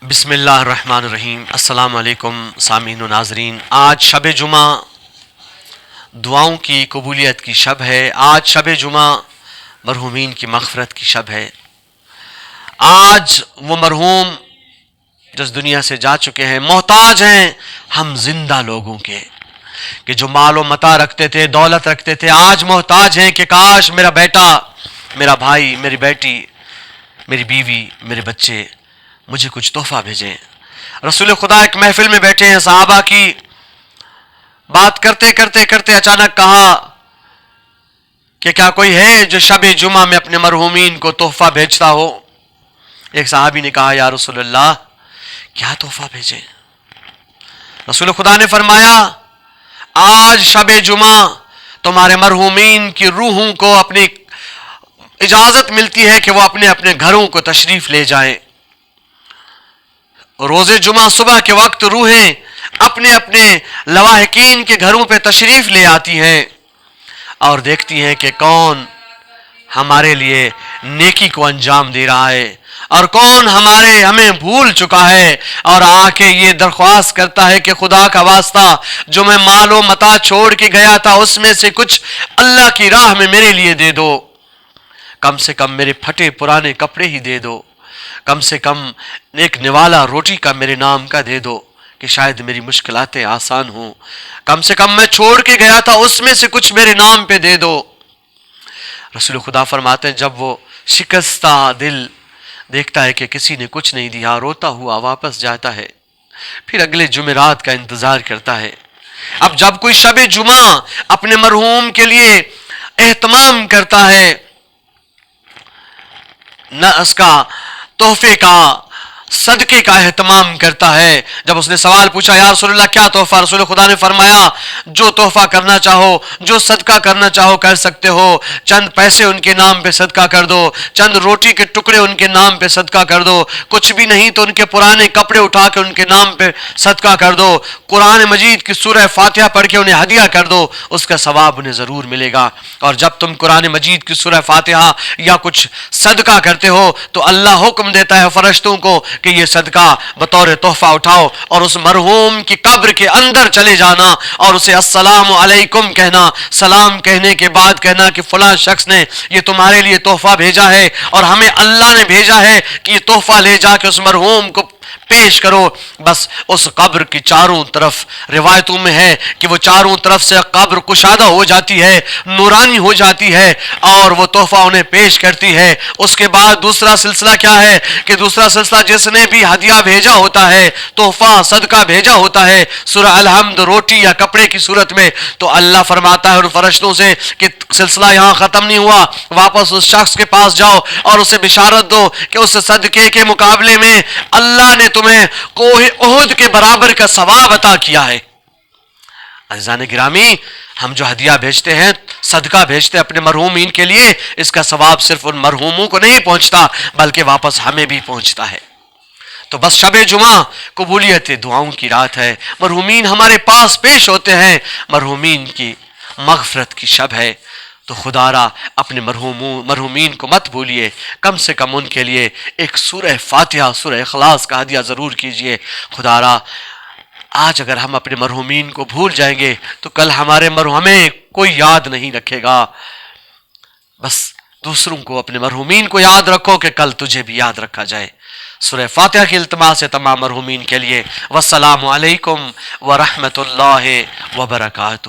بسم اللہ الرحمن الرحیم۔ السلام علیکم سامعین و ناظرین۔ آج شب جمعہ دعاؤں کی قبولیت کی شب ہے۔ آج شب جمعہ مرحومین کی مغفرت کی شب ہے۔ آج وہ مرحوم جو اس دنیا سے جا چکے ہیں محتاج ہیں ہم زندہ لوگوں کے، کہ جو مال و متاع رکھتے تھے، دولت رکھتے تھے، آج محتاج ہیں کہ کاش میرا بیٹا، میرا بھائی، میری بیٹی، میری بیوی، میرے بچے مجھے کچھ تحفہ بھیجیں۔ رسول خدا ایک محفل میں بیٹھے ہیں، صحابہ کی بات کرتے کرتے کرتے اچانک کہا کہ کیا کوئی ہے جو شب جمعہ میں اپنے مرحومین کو تحفہ بھیجتا ہو؟ ایک صحابی نے کہا یا رسول اللہ کیا تحفہ بھیجیں؟ رسول خدا نے فرمایا آج شب جمعہ تمہارے مرحومین کی روحوں کو اپنی اجازت ملتی ہے کہ وہ اپنے اپنے گھروں کو تشریف لے جائیں۔ روز جمعہ صبح کے وقت روحیں اپنے اپنے لواحقین کے گھروں پہ تشریف لے آتی ہیں اور دیکھتی ہیں کہ کون ہمارے لیے نیکی کو انجام دے رہا ہے اور کون ہمیں بھول چکا ہے، اور آ کے یہ درخواست کرتا ہے کہ خدا کا واسطہ جو میں مال و متاع چھوڑ کے گیا تھا اس میں سے کچھ اللہ کی راہ میں میرے لیے دے دو، کم سے کم میرے پھٹے پرانے کپڑے ہی دے دو، کم سے کم ایک نوالا روٹی کا میرے نام کا دے دو کہ شاید میری مشکلاتیں آسان ہوں، کم سے کم میں چھوڑ کے گیا تھا اس میں سے کچھ میرے نام پہ دے دو۔ رسول خدا فرماتے ہیں جب وہ شکستہ دل دیکھتا ہے کہ کسی نے کچھ نہیں دیا، روتا ہوا واپس جاتا ہے، پھر اگلے جمعرات کا انتظار کرتا ہے۔ اب جب کوئی شب جمعہ اپنے مرحوم کے لیے اہتمام کرتا ہے، نہ اس کا تحفے کا، صدقے کا اہتمام کرتا ہے، جب اس نے سوال پوچھا یا رسول اللہ کیا تحفہ؟ رسول خدا نے فرمایا جو تحفہ کرنا چاہو، جو صدقہ کرنا چاہو کر سکتے ہو، چند پیسے ان کے نام پہ صدقہ کر دو، چند روٹی کے ٹکڑے ان کے نام پہ صدقہ کر دو، کچھ بھی نہیں تو ان کے پرانے کپڑے اٹھا کے ان کے نام پہ صدقہ کر دو، قرآن مجید کی سورہ فاتحہ پڑھ کے انہیں ہدیہ کر دو، اس کا ثواب انہیں ضرور ملے گا۔ اور جب تم قرآن مجید کی سورہ فاتحہ یا کچھ صدقہ کرتے ہو تو اللہ حکم دیتا ہے فرشتوں کو کہ یہ صدقہ بطور تحفہ اٹھاؤ اور اس مرحوم کی قبر کے اندر چلے جانا اور اسے السلام علیکم کہنا، سلام کہنے کے بعد کہنا کہ فلاں شخص نے یہ تمہارے لیے تحفہ بھیجا ہے اور ہمیں اللہ نے بھیجا ہے کہ یہ تحفہ لے جا کے اس مرحوم کو پیش کرو۔ بس اس قبر کی چاروں طرف روایتوں میں ہے کہ وہ چاروں طرف سے قبر کشادہ ہو جاتی ہے، نورانی ہو جاتی ہے اور وہ تحفہ انہیں پیش کرتی ہے۔ اس کے بعد دوسرا سلسلہ کیا ہے کہ دوسرا سلسلہ جس نے بھی ہدیہ بھیجا ہوتا ہے، تحفہ صدقہ بھیجا ہوتا ہے سورہ الحمد روٹی یا کپڑے کی صورت میں، تو اللہ فرماتا ہے ان فرشتوں سے کہ سلسلہ یہاں ختم نہیں ہوا، واپس اس شخص کے پاس جاؤ اور اسے بشارت دو کہ اس صدقے کے مقابلے میں اللہ نے تمہیں کوہ احد کے برابر کا ثواب عطا کیا ہے۔ عزیزان گرامی، ہم جو ہدیہ بھیجتے ہیں، صدقہ بھیجتے ہیں اپنے مرحومین کے لیے، اس کا ثواب صرف ان مرحوموں کو نہیں پہنچتا بلکہ واپس ہمیں بھی پہنچتا ہے۔ تو بس شب جمعہ قبولیت دعاؤں کی رات ہے، مرحومین ہمارے پاس پیش ہوتے ہیں، مرحومین کی مغفرت کی شب ہے، تو خدا را اپنے مرحومین کو مت بھولیے، کم سے کم ان کے لیے ایک سورہ فاتحہ، سورہ اخلاص کا ہدیہ ضرور کیجئے۔ خدا را آج اگر ہم اپنے مرحومین کو بھول جائیں گے تو کل ہمیں کوئی یاد نہیں رکھے گا۔ بس دوسروں کو، اپنے مرحومین کو یاد رکھو کہ کل تجھے بھی یاد رکھا جائے۔ سورہ فاتحہ کی التماس ہے تمام مرحومین کے لیے۔ والسلام علیکم ورحمۃ اللہ وبرکاتہ۔